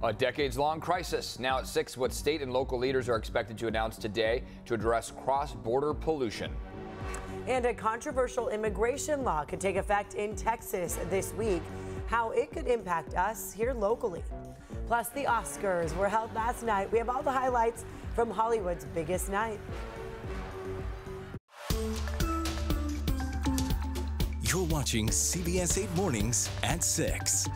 A decades-long crisis. Now at 6, what state and local leaders are expected to announce today to address cross-border pollution. And a controversial immigration law could take effect in Texas this week. How it could impact us here locally. Plus, the Oscars were held last night. We have all the highlights from Hollywood's biggest night. You're watching CBS 8 Mornings at 6.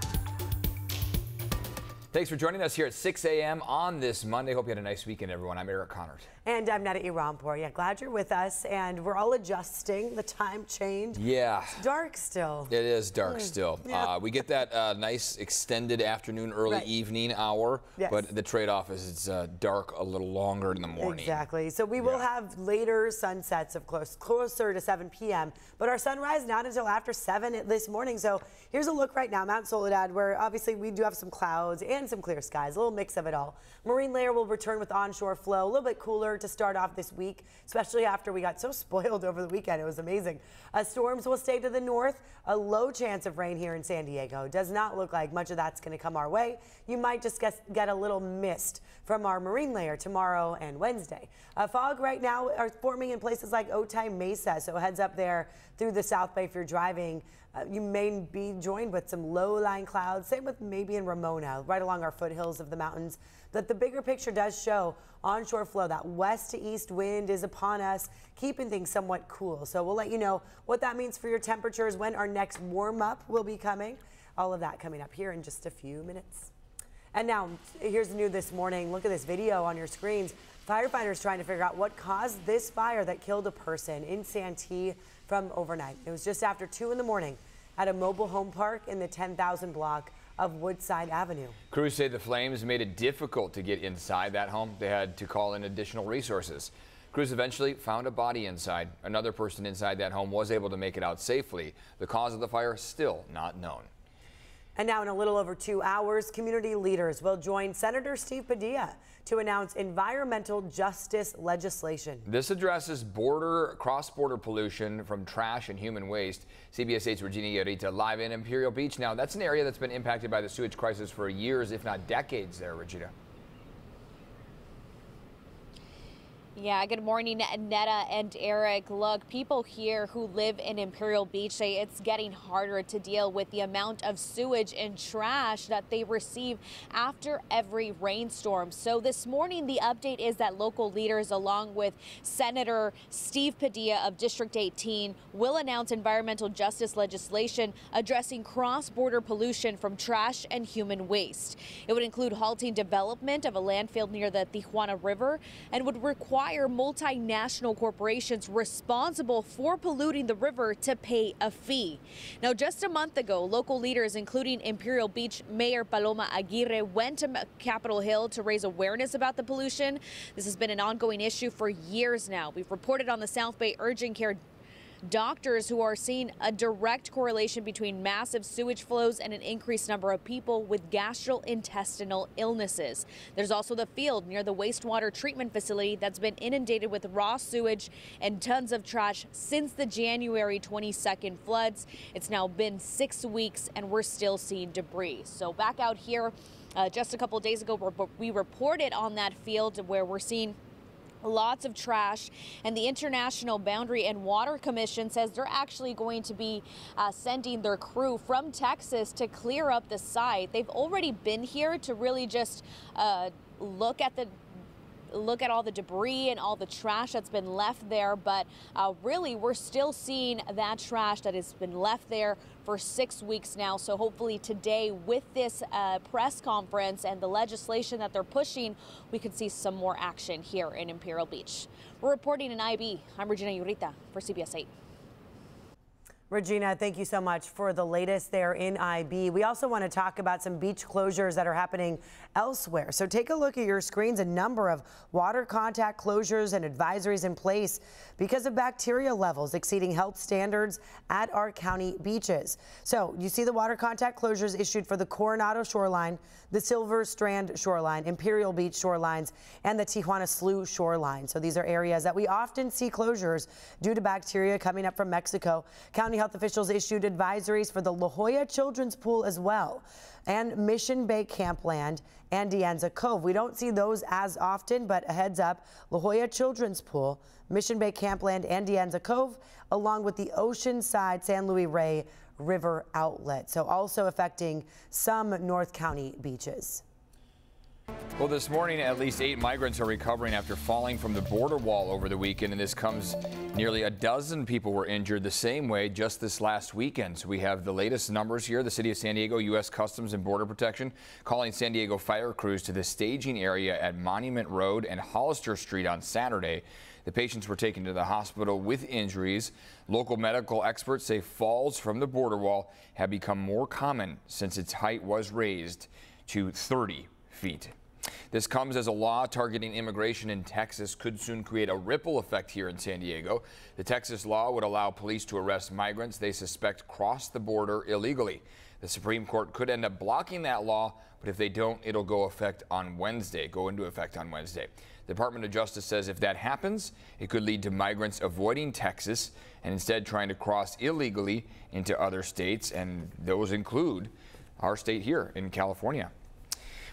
Thanks for joining us here at 6 a.m. on this Monday. Hope you had a nice weekend, everyone. I'm Eric Connors. And I'm Netta Irampur. Yeah, glad you're with us. And we're all adjusting. The time change. Yeah. It's dark still. It is dark still. Yeah. We get that nice extended afternoon, early evening hour. Yes. But the trade-off is it's dark a little longer in the morning. Exactly. So we will have later sunsets of closer to 7 p.m. But our sunrise not until after 7 this morning. So here's a look right now. Mount Soledad, where obviously we do have some clouds and some clear skies. A little mix of it all. Marine layer will return with onshore flow. A little bit cooler to start off this week, especially after we got so spoiled over the weekend. It was amazing. Storms will stay to the north. A low chance of rain here in San Diego. Does not look like much of that's going to come our way. You might just get a little mist from our marine layer tomorrow and Wednesday. Fog right now are forming in places like Otay Mesa, so heads up there through the South Bay if you're driving. You may be joined with some low-lying clouds, same with maybe in Ramona, right along our foothills of the mountains. But the bigger picture does show onshore flow. That west to east wind is upon us, keeping things somewhat cool. So we'll let you know what that means for your temperatures, when our next warm-up will be coming. All of that coming up here in just a few minutes. And now, here's new this morning. Look at this video on your screens. Firefighters trying to figure out what caused this fire that killed a person in Santee from overnight. It was just after 2 in the morning at a mobile home park in the 10,000 block of Woodside Avenue. Crews say the flames made it difficult to get inside that home. They had to call in additional resources. Crews eventually found a body inside. Another person inside that home was able to make it out safely. The cause of the fire still not known. And now in a little over 2 hours, community leaders will join Senator Steve Padilla to announce environmental justice legislation. This addresses cross-border pollution from trash and human waste. CBS 8's Regina Yarita live in Imperial Beach. Now, that's an area that's been impacted by the sewage crisis for years, if not decades there, Regina. Yeah, good morning, Netta and Eric. Look, people here who live in Imperial Beach say it's getting harder to deal with the amount of sewage and trash that they receive after every rainstorm. So this morning, the update is that local leaders, along with Senator Steve Padilla of District 18, will announce environmental justice legislation addressing cross-border pollution from trash and human waste. It would include halting development of a landfill near the Tijuana River and would require multinational corporations responsible for polluting the river to pay a fee. Now, just a month ago, local leaders, including Imperial Beach Mayor Paloma Aguirre, went to Capitol Hill to raise awareness about the pollution. This has been an ongoing issue for years now. We've reported on the South Bay urgent care doctors who are seeing a direct correlation between massive sewage flows and an increased number of people with gastrointestinal illnesses. There's also the field near the wastewater treatment facility that's been inundated with raw sewage and tons of trash since the January 22nd floods. It's now been 6 weeks and we're still seeing debris. So back out here just a couple of days ago, we reported on that field where we're seeing lots of trash, and the International Boundary and Water Commission says they're actually going to be sending their crew from Texas to clear up the site. They've already been here to really just look at all the debris and all the trash that's been left there, but really we're still seeing that trash that has been left there for 6 weeks now. So hopefully today, with this press conference and the legislation that they're pushing, we could see some more action here in Imperial Beach. We're reporting in IB. I'm Regina Yarita for CBS 8. Regina, thank you so much for the latest there in IB. We also want to talk about some beach closures that are happening elsewhere. So take a look at your screens. A number of water contact closures and advisories in place because of bacteria levels exceeding health standards at our county beaches. So you see the water contact closures issued for the Coronado shoreline, the Silver Strand shoreline, Imperial Beach shorelines, and the Tijuana Slough shoreline. So these are areas that we often see closures due to bacteria coming up from Mexico. County Health health officials issued advisories for the La Jolla Children's Pool as well, and Mission Bay Campland and De Anza Cove. We don't see those as often, but a heads up, La Jolla Children's Pool, Mission Bay Campland and De Anza Cove, along with the Oceanside San Luis Rey River outlet. So also affecting some North County beaches. Well, this morning, at least 8 migrants are recovering after falling from the border wall over the weekend, and this comes nearly a dozen people were injured the same way just this last weekend. So we have the latest numbers here. The city of San Diego, U.S. Customs and Border Protection calling San Diego fire crews to the staging area at Monument Road and Hollister Street on Saturday. The patients were taken to the hospital with injuries. Local medical experts say falls from the border wall have become more common since its height was raised to 30 feet. This comes as a law targeting immigration in Texas could soon create a ripple effect here in San Diego. The Texas law would allow police to arrest migrants they suspect crossed the border illegally. The Supreme Court could end up blocking that law, but if they don't, it'll go into effect on Wednesday. The Department of Justice says if that happens, it could lead to migrants avoiding Texas and instead trying to cross illegally into other states, and those include our state here in California.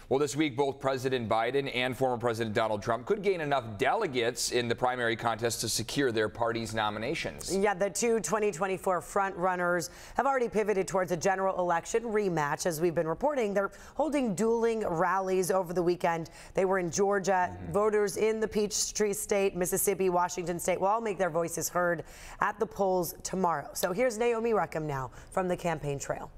Well, this week, both President Biden and former President Donald Trump could gain enough delegates in the primary contest to secure their party's nominations. Yeah, the two 2024 front runners have already pivoted towards a general election rematch. As we've been reporting, they're holding dueling rallies over the weekend. They were in Georgia. Voters in the Peachtree State, Mississippi, Washington State will all make their voices heard at the polls tomorrow. So here's Naomi Ruckham now from the campaign trail.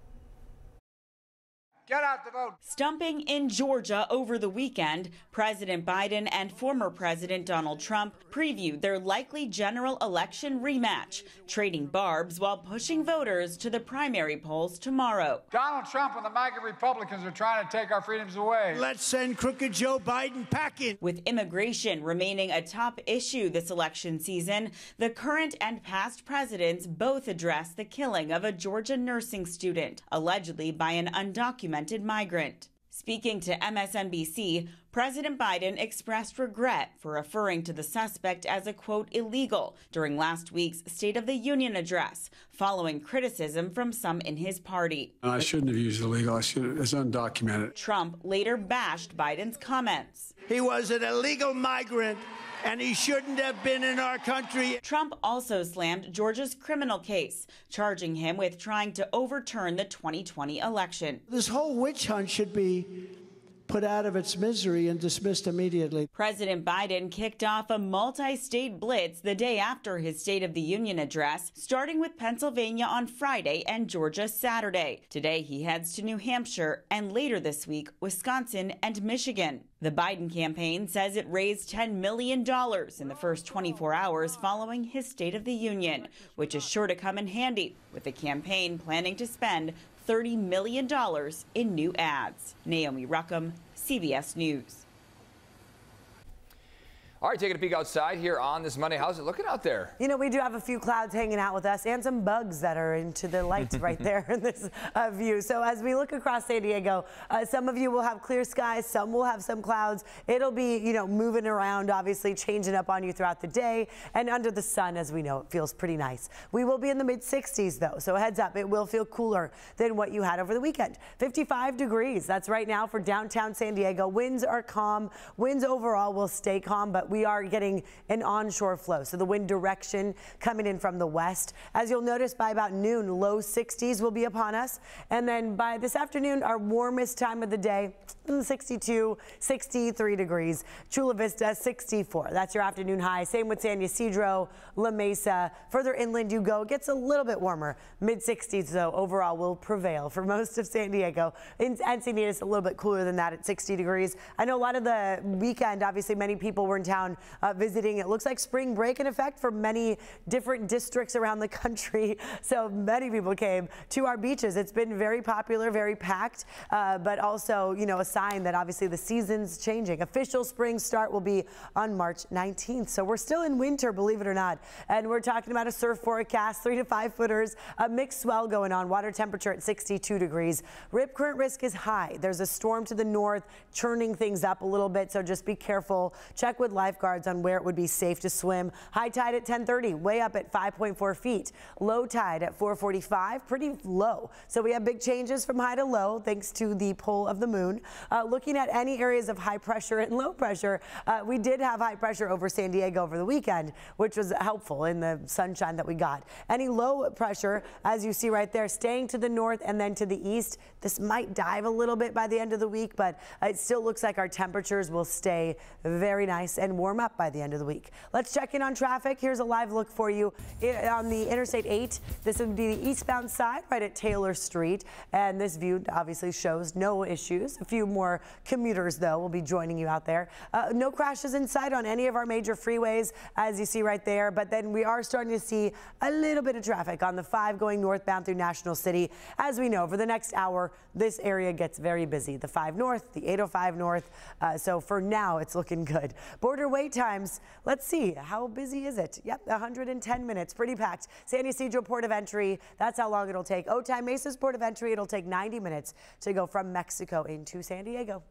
Get out the vote. Stumping in Georgia over the weekend, President Biden and former President Donald Trump previewed their likely general election rematch, trading barbs while pushing voters to the primary polls tomorrow. Donald Trump and the MAGA Republicans are trying to take our freedoms away. Let's send crooked Joe Biden packing. With immigration remaining a top issue this election season, the current and past presidents both addressed the killing of a Georgia nursing student, allegedly by an undocumented migrant. Speaking to MSNBC, President Biden expressed regret for referring to the suspect as a, quote, illegal during last week's State of the Union address, following criticism from some in his party. I shouldn't have used illegal. It's undocumented. Trump later bashed Biden's comments. He was an illegal migrant, and he shouldn't have been in our country. Trump also slammed Georgia's criminal case, charging him with trying to overturn the 2020 election. This whole witch hunt should be put out of its misery and dismissed immediately. President Biden kicked off a multi-state blitz the day after his State of the Union address, starting with Pennsylvania on Friday and Georgia Saturday. Today he heads to New Hampshire and later this week, Wisconsin and Michigan. The Biden campaign says it raised $10 million in the first 24 hours following his State of the Union, which is sure to come in handy, with the campaign planning to spend $30 million in new ads. Naomi Ruckham, CBS News. All right, taking a peek outside here on this Monday. How's it looking out there? You know, we do have a few clouds hanging out with us and some bugs that are into the lights right there in this view. So as we look across San Diego, some of you will have clear skies, some will have some clouds. It'll be, you know, moving around, obviously changing up on you throughout the day. And under the sun, as we know, it feels pretty nice. We will be in the mid-60s, though, so heads up, it will feel cooler than what you had over the weekend. 55 degrees, that's right now for downtown San Diego. Winds are calm. Winds overall will stay calm, but we are getting an onshore flow, so the wind direction coming in from the west. As you'll notice, by about noon, low 60s will be upon us, and then by this afternoon, our warmest time of the day, 62, 63 degrees. Chula Vista, 64. That's your afternoon high. Same with San Ysidro, La Mesa. Further inland you go, it gets a little bit warmer. Mid-60s, though, overall will prevail for most of San Diego. In Encinitas, a little bit cooler than that at 60 degrees. I know a lot of the weekend, obviously, many people were in town visiting. It looks like spring break in effect for many different districts around the country. So many people came to our beaches. It's been very popular, very packed, but also, you know, a sign that obviously the season's changing. Official spring start will be on March 19th. So we're still in winter, believe it or not. And we're talking about a surf forecast, 3 to 5 footers, a mixed swell going on, water temperature at 62 degrees. Rip current risk is high. There's a storm to the north, churning things up a little bit. So just be careful. Check with lifeguards on where it would be safe to swim. High tide at 10:30, way up at 5.4 feet. Low tide at 4:45, pretty low. So we have big changes from high to low thanks to the pull of the moon. Looking at any areas of high pressure and low pressure, we did have high pressure over San Diego over the weekend, which was helpful in the sunshine that we got. Any low pressure, as you see right there, staying to the north and then to the east. This might dive a little bit by the end of the week, but it still looks like our temperatures will stay very nice and warm up by the end of the week. Let's check in on traffic. Here's a live look for you on the Interstate 8. This would be the eastbound side right at Taylor Street, and this view obviously shows no issues. A few more commuters, though, will be joining you out there. No crashes in sight on any of our major freeways, as you see right there, but then we are starting to see a little bit of traffic on the 5 going northbound through National City. As we know, for the next hour, this area gets very busy. The 5 north, the 805 north. So for now, it's looking good. Border wait times. Let's see. How busy is it? Yep, 110 minutes. Pretty packed. San Ysidro Port of Entry. That's how long it'll take. Otay Mesa's Port of Entry. It'll take 90 minutes to go from Mexico into San Diego.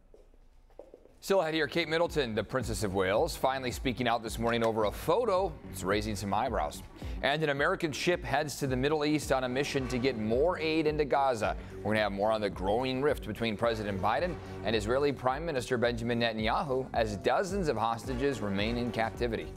Still ahead here, Kate Middleton, the Princess of Wales, finally speaking out this morning over a photo. It's raising some eyebrows. And an American ship heads to the Middle East on a mission to get more aid into Gaza. We're going to have more on the growing rift between President Biden and Israeli Prime Minister Benjamin Netanyahu as dozens of hostages remain in captivity.